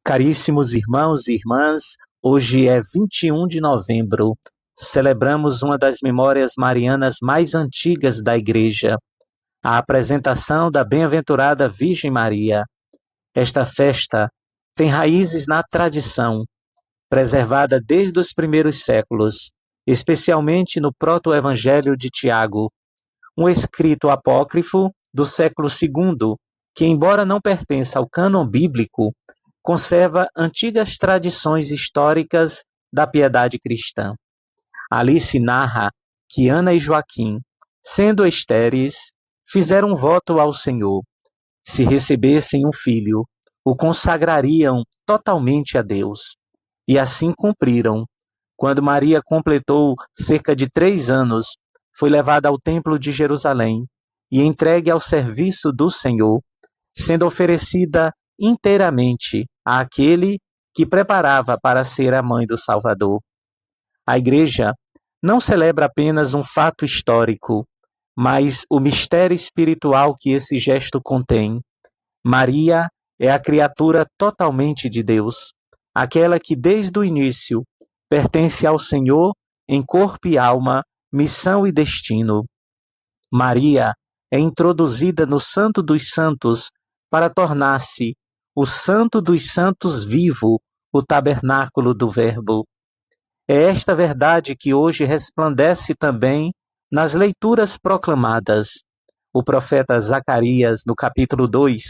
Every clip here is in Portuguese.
Caríssimos irmãos e irmãs, hoje é 21 de novembro. Celebramos uma das memórias marianas mais antigas da Igreja, a apresentação da bem-aventurada Virgem Maria. Esta festa tem raízes na tradição, preservada desde os primeiros séculos, especialmente no proto-evangelho de Tiago, um escrito apócrifo do século II, que, embora não pertença ao cânon bíblico, conserva antigas tradições históricas da piedade cristã. Ali se narra que Ana e Joaquim, sendo estéreis, fizeram um voto ao Senhor. Se recebessem um filho, o consagrariam totalmente a Deus. E assim cumpriram. Quando Maria completou cerca de 3 anos, foi levada ao templo de Jerusalém e entregue ao serviço do Senhor, sendo oferecida inteiramente àquele que preparava para ser a mãe do Salvador. A Igreja não celebra apenas um fato histórico, mas o mistério espiritual que esse gesto contém. Maria é a criatura totalmente de Deus, aquela que desde o início pertence ao Senhor em corpo e alma, missão e destino. Maria é introduzida no Santo dos Santos para tornar-se o Santo dos Santos vivo, o tabernáculo do Verbo. É esta verdade que hoje resplandece também nas leituras proclamadas. O profeta Zacarias, no capítulo 2,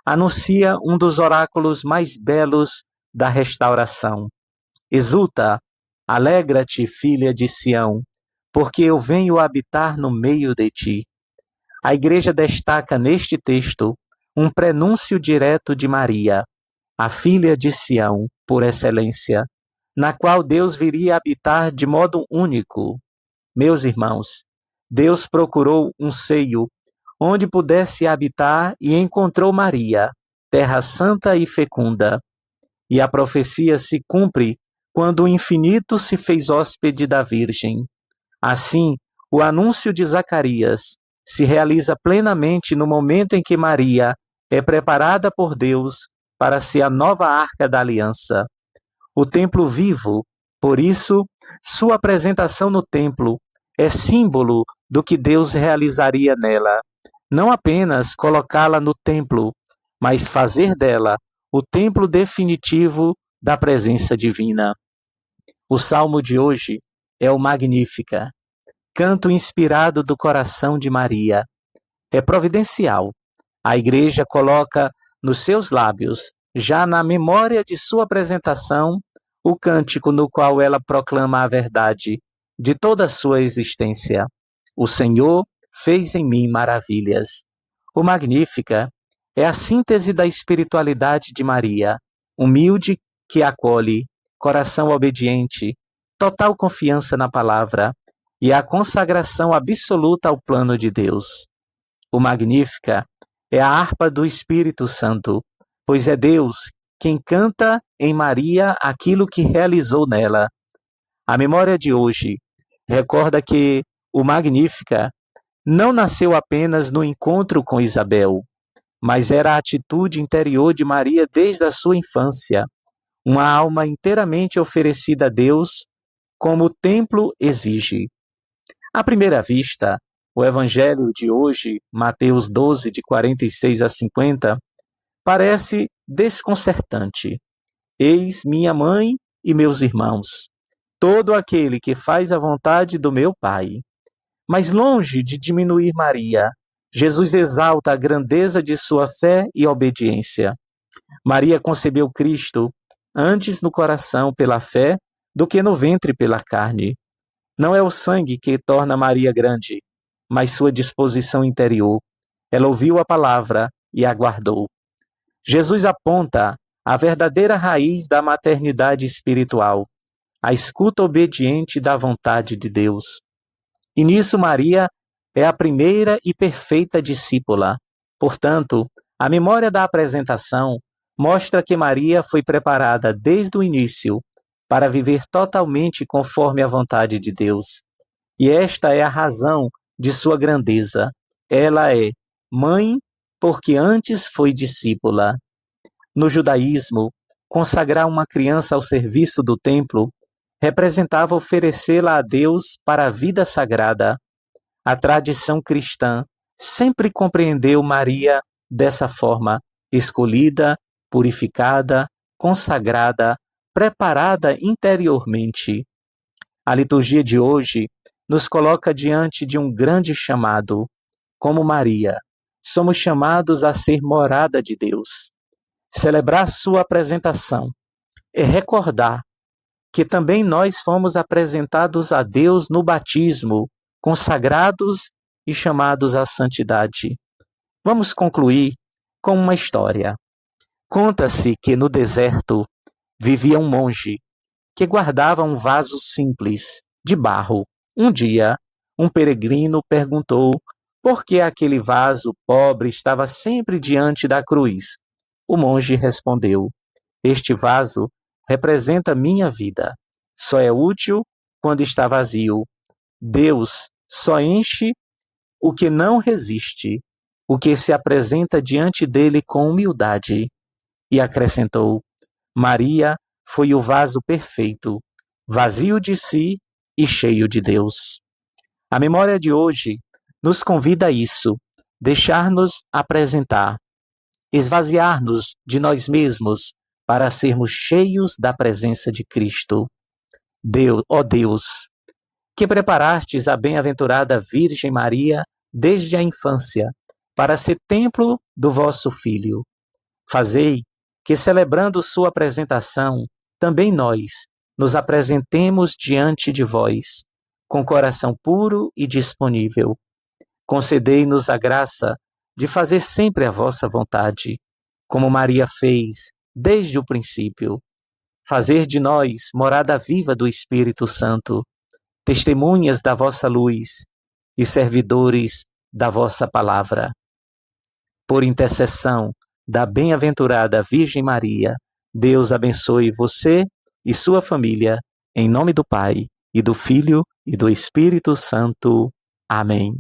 anuncia um dos oráculos mais belos da restauração. Exulta, alegra-te, filha de Sião, porque eu venho habitar no meio de ti. A Igreja destaca neste texto um prenúncio direto de Maria, a filha de Sião, por excelência, na qual Deus viria habitar de modo único. Meus irmãos, Deus procurou um seio onde pudesse habitar e encontrou Maria, terra santa e fecunda. E a profecia se cumpre quando o infinito se fez hóspede da Virgem. Assim, o anúncio de Zacarias se realiza plenamente no momento em que Maria é preparada por Deus para ser a nova arca da aliança. O templo vivo, por isso, sua apresentação no templo é símbolo do que Deus realizaria nela. Não apenas colocá-la no templo, mas fazer dela o templo definitivo da presença divina. O salmo de hoje é o Magnífica, canto inspirado do coração de Maria. É providencial. A Igreja coloca nos seus lábios, já na memória de sua apresentação, o cântico no qual ela proclama a verdade de toda a sua existência. O Senhor fez em mim maravilhas. O Magnífica é a síntese da espiritualidade de Maria, humilde que acolhe, coração obediente, total confiança na palavra e a consagração absoluta ao plano de Deus. O Magnífica é a harpa do Espírito Santo, pois é Deus quem canta em Maria aquilo que realizou nela. A memória de hoje recorda que o Magnífica não nasceu apenas no encontro com Isabel, mas era a atitude interior de Maria desde a sua infância, uma alma inteiramente oferecida a Deus, como o templo exige. À primeira vista, o Evangelho de hoje, Mateus 12, de 46 a 50, parece desconcertante. Eis minha mãe e meus irmãos, todo aquele que faz a vontade do meu Pai. Mas longe de diminuir Maria, Jesus exalta a grandeza de sua fé e obediência. Maria concebeu Cristo antes no coração pela fé do que no ventre pela carne. Não é o sangue que torna Maria grande, mas sua disposição interior. Ela ouviu a palavra e aguardou. Jesus aponta a verdadeira raiz da maternidade espiritual, a escuta obediente da vontade de Deus. E nisso Maria é a primeira e perfeita discípula. Portanto, a memória da apresentação mostra que Maria foi preparada desde o início para viver totalmente conforme a vontade de Deus. E esta é a razão de sua grandeza. Ela é mãe porque antes foi discípula. No judaísmo, consagrar uma criança ao serviço do templo representava oferecê-la a Deus para a vida sagrada. A tradição cristã sempre compreendeu Maria dessa forma, escolhida, purificada, consagrada, preparada interiormente. A liturgia de hoje nos coloca diante de um grande chamado. Como Maria, somos chamados a ser morada de Deus. Celebrar sua apresentação é recordar que também nós fomos apresentados a Deus no batismo, consagrados e chamados à santidade. Vamos concluir com uma história. Conta-se que no deserto vivia um monge que guardava um vaso simples, de barro. Um dia, um peregrino perguntou por que aquele vaso pobre estava sempre diante da cruz. O monge respondeu: este vaso representa minha vida. Só é útil quando está vazio. Deus só enche o que não resiste, o que se apresenta diante dele com humildade. E acrescentou: Maria foi o vaso perfeito, vazio de si e cheio de Deus. A memória de hoje nos convida a isso, deixar-nos apresentar, esvaziar-nos de nós mesmos para sermos cheios da presença de Cristo. Deus, ó Deus, que preparastes a bem-aventurada Virgem Maria desde a infância para ser templo do vosso Filho. Fazei que, celebrando sua apresentação, também nós nos apresentemos diante de vós, com coração puro e disponível. Concedei-nos a graça de fazer sempre a vossa vontade, como Maria fez desde o princípio. Fazer de nós morada viva do Espírito Santo, testemunhas da vossa luz e servidores da vossa palavra. Por intercessão da bem-aventurada Virgem Maria, Deus abençoe você e sua família, em nome do Pai, e do Filho, e do Espírito Santo. Amém.